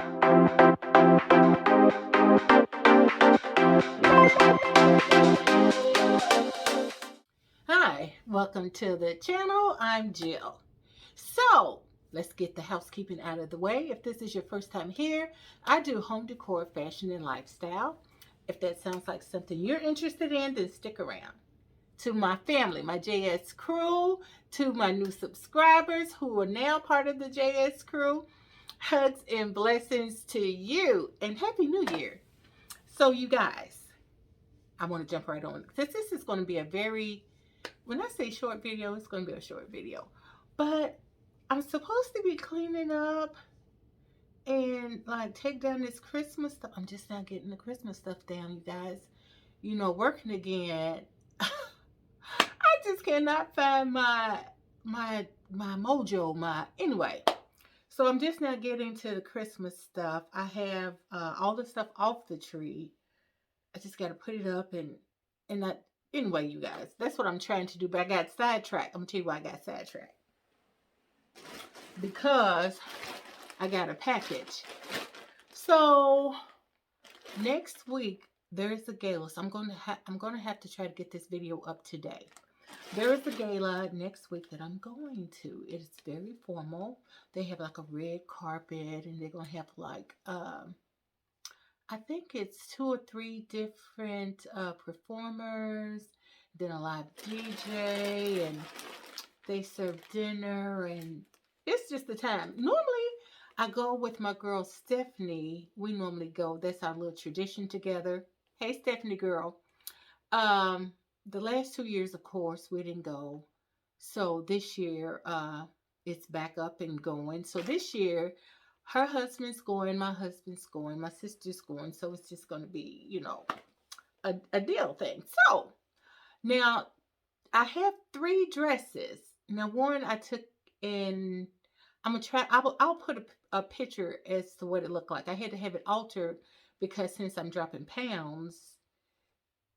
Hi, welcome to the channel. I'm Jill. So, let's get the housekeeping out of the way. If this is your first time here, I do home decor, fashion, and lifestyle. If that sounds like something you're interested in, then stick around. To my family, my JS crew, to my new subscribers who are now part of the JS crew, hugs and blessings to you, and Happy New Year. So, you guys, I want to jump right on. This is going to be a very, when I say short video, it's going to be a short video. But I'm supposed to be cleaning up and like take down this Christmas stuff. I'm just not getting the Christmas stuff down, you guys. You know, working again. I just cannot find my mojo, anyway. So I'm just not getting to the Christmas stuff. I have all the stuff off the tree. I just got to put it up and not. Anyway, you guys, that's what I'm trying to do. But I got sidetracked. I'm gonna tell you why I got sidetracked. Because I got a package. So next week there's a gala. So I'm gonna have to try to get this video up today. There is a gala next week that I'm going to. It is very formal. They have like a red carpet, and they're gonna have like I think it's 2 or 3 different performers, then a live DJ, and they serve dinner, and it's just the time. Normally, I go with my girl Stephanie. We normally go. That's our little tradition together. Hey, Stephanie girl. The last 2 years, of course, we didn't go. So this year, it's back up and going. So this year, her husband's going, my husband's going, my sister's going. So it's just going to be, you know, a deal thing. So now I have 3 dresses. Now one I took in. I'm gonna try. I'll put a picture as to what it looked like. I had to have it altered because since I'm dropping pounds,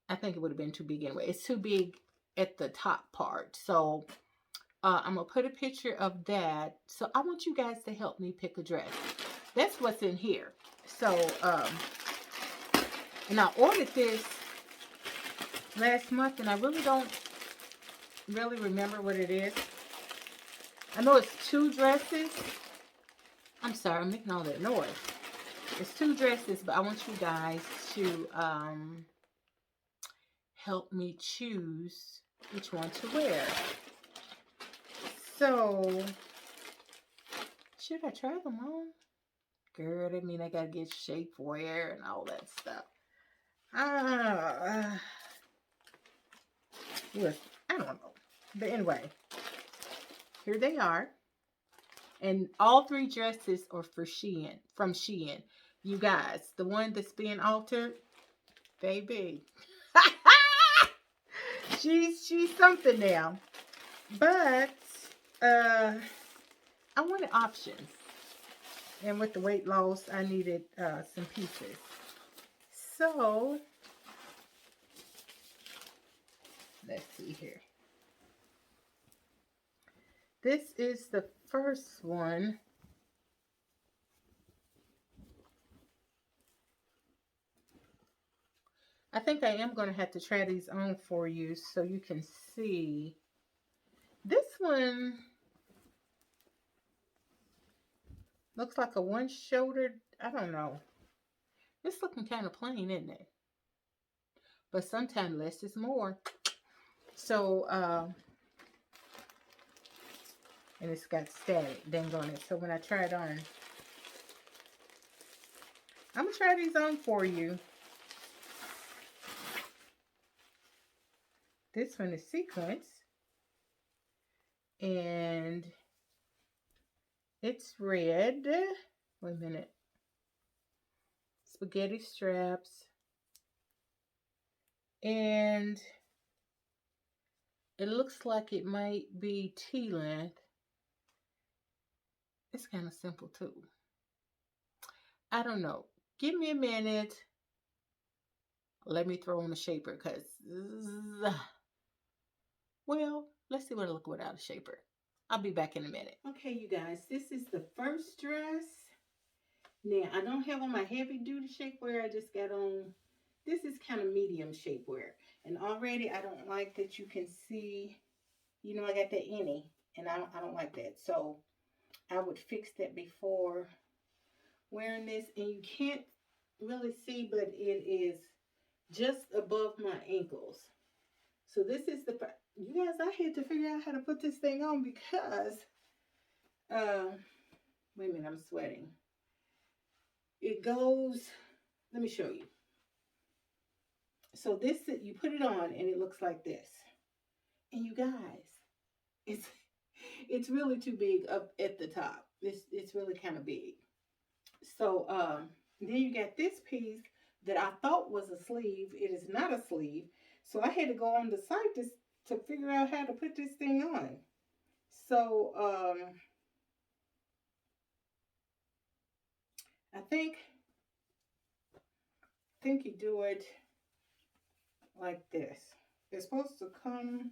I think it would have been too big anyway. It's too big at the top part. So I'm going to put a picture of that. So I want you guys to help me pick a dress. That's what's in here. So, and I ordered this last month, and I really don't really remember what it is. I know it's 2 dresses. I'm sorry, I'm making all that noise. It's 2 dresses, but I want you guys to help me choose which one to wear. So, should I try them on? Girl, I mean, I gotta get shapewear and all that stuff. Listen, I don't know. But anyway, here they are. And all 3 dresses are for Shein, from Shein. You guys, the one that's being altered, baby. she's something now. But I wanted options. And with the weight loss, I needed some pieces. So, let's see here. This is the first one. I think I am going to have to try these on for you so you can see. This one looks like a one-shouldered, I don't know. It's looking kind of plain, isn't it? But sometimes less is more. So, and it's got static dang on it. So when I try it on, I'm going to try these on for you. This one is Sequin. And it's red. Wait a minute. Spaghetti straps. And it looks like it might be T-length. It's kind of simple too. I don't know. Give me a minute. Let me throw on a shaper because, well, let's see what I look without a shaper. I'll be back in a minute. Okay, you guys, this is the first dress. Now, I don't have on my heavy duty shapewear. I just got on, this is kind of medium shapewear. And already I don't like that you can see, you know, I got that innie, and I don't like that. So I would fix that before wearing this. And you can't really see, but it is just above my ankles. So this is the, you guys, I had to figure out how to put this thing on because, wait a minute, I'm sweating. It goes, let me show you. So this, you put it on and it looks like this. And you guys, it's really too big up at the top. It's really kind of big. So then you got this piece that I thought was a sleeve. It is not a sleeve. So I had to go on the site to figure out how to put this thing on. So I think you do it like this. It's supposed to come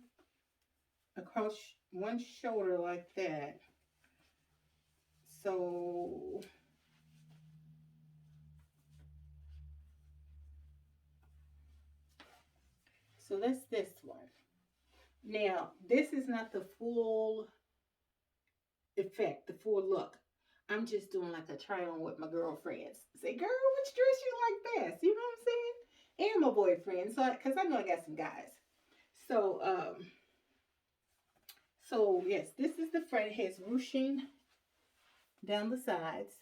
across one shoulder like that. So that's this one. Now, this is not the full effect, the full look. I'm just doing like a try on with my girlfriends. Say, girl, which dress you like best? You know what I'm saying? And my boyfriend. So, because I know I got some guys. So, yes, this is the front. It has ruching down the sides,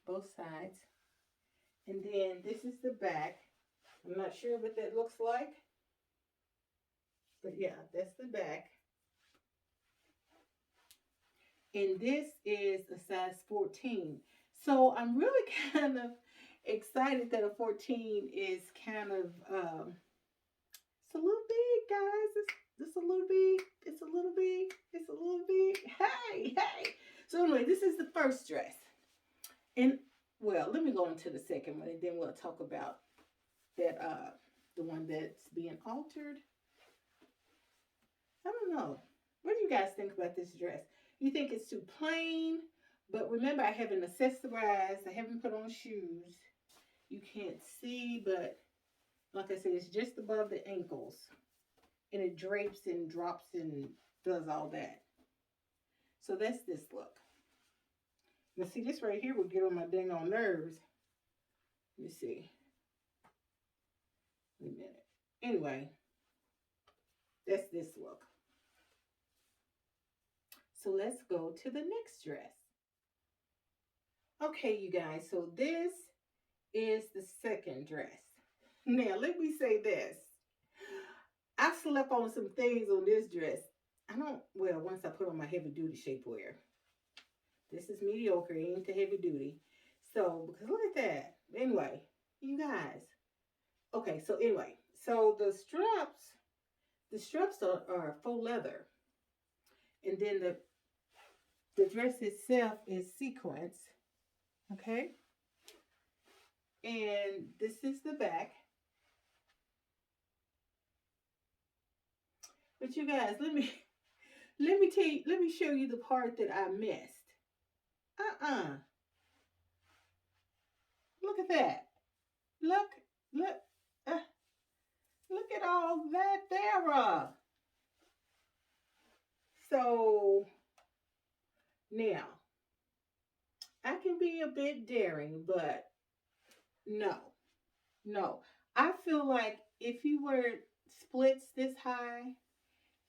both sides. And then this is the back. I'm not sure what that looks like. But yeah, that's the back. And this is a size 14. So I'm really kind of excited that a 14 is kind of, it's a little big, guys. It's a little big. It's a little big. It's a little big. Hey, hey. So anyway, this is the first dress. And, well, let me go on to the second one, and then we'll talk about that, the one that's being altered. I don't know. What do you guys think about this dress? You think it's too plain? But remember, I haven't accessorized. I haven't put on shoes. You can't see, but like I said, it's just above the ankles. And it drapes and drops and does all that. So that's this look. Now see, this right here would get on my dang on nerves. Let me see. Wait a minute. Anyway, that's this look. So let's go to the next dress. Okay, you guys, so this is the second dress. Now, let me say this. I slept on some things on this dress. Well, once I put on my heavy duty shapewear. This is mediocre, ain't the heavy duty. So, because look at that. Anyway, you guys. Okay, so anyway, so the straps are faux leather. And then the dress itself is sequins. Okay? And this is the back. But you guys, let me show you the part that I missed. Look at that. Look at all that there. So now I can be a bit daring, but no. I feel like if you wear splits this high,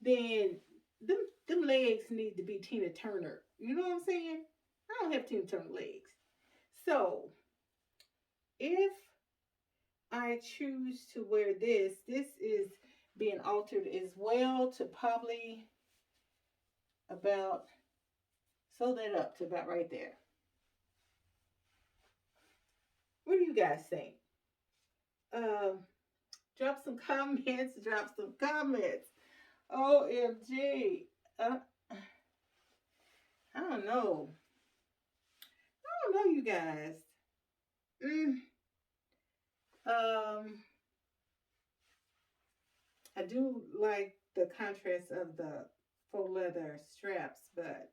then them legs need to be Tina Turner. You know what I'm saying? I don't have Tina Turner legs. So if I choose to wear this is being altered as well to probably about, sew that up to about right there. What do you guys think? Drop some comments. OMG. I don't know. You guys. I do like the contrast of the faux leather straps, but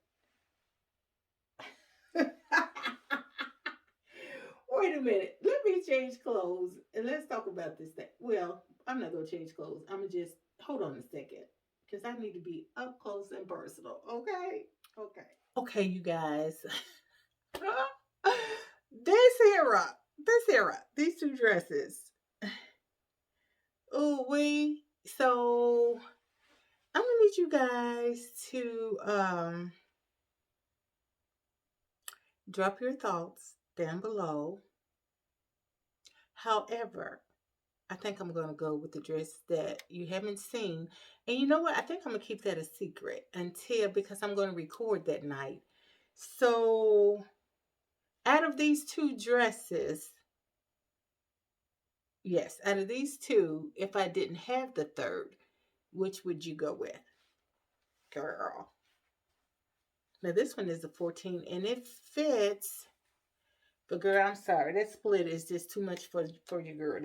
Wait a minute. Let me change clothes and let's talk about this thing. Well, I'm not going to change clothes. I'm going to just hold on a second because I need to be up close and personal. Okay? Okay. Okay, you guys. These two dresses. Oh, so I'm gonna need you guys to drop your thoughts down below. However, I think I'm gonna go with the dress that you haven't seen. And you know what? I think I'm gonna keep that a secret because I'm gonna record that night. So out of these two dresses, yes, out of these two, if I didn't have the third, which would you go with? Girl. Now this one is a 14 and it fits. But girl, I'm sorry. That split is just too much for you, girl.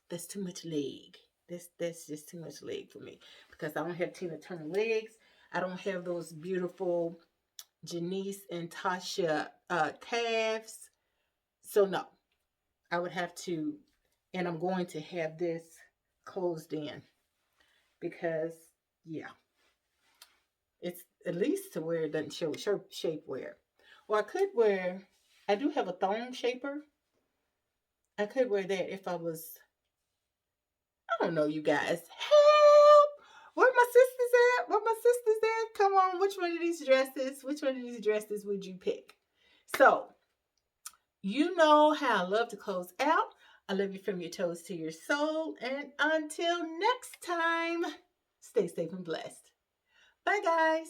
That's too much leg. That's just too much leg for me. Because I don't have Tina Turner legs. I don't have those beautiful Janice and Tasha calves. So no. I would have to, and I'm going to have this closed in. Because yeah. It's at least to where it doesn't show shape wear. Or I could wear, I do have a thong shaper. I could wear that if I was, I don't know, you guys. Help! Where my sisters at? Where my sisters at? Come on, which one of these dresses would you pick? So, you know how I love to close out. I love you from your toes to your soul. And until next time, stay safe and blessed. Bye, guys.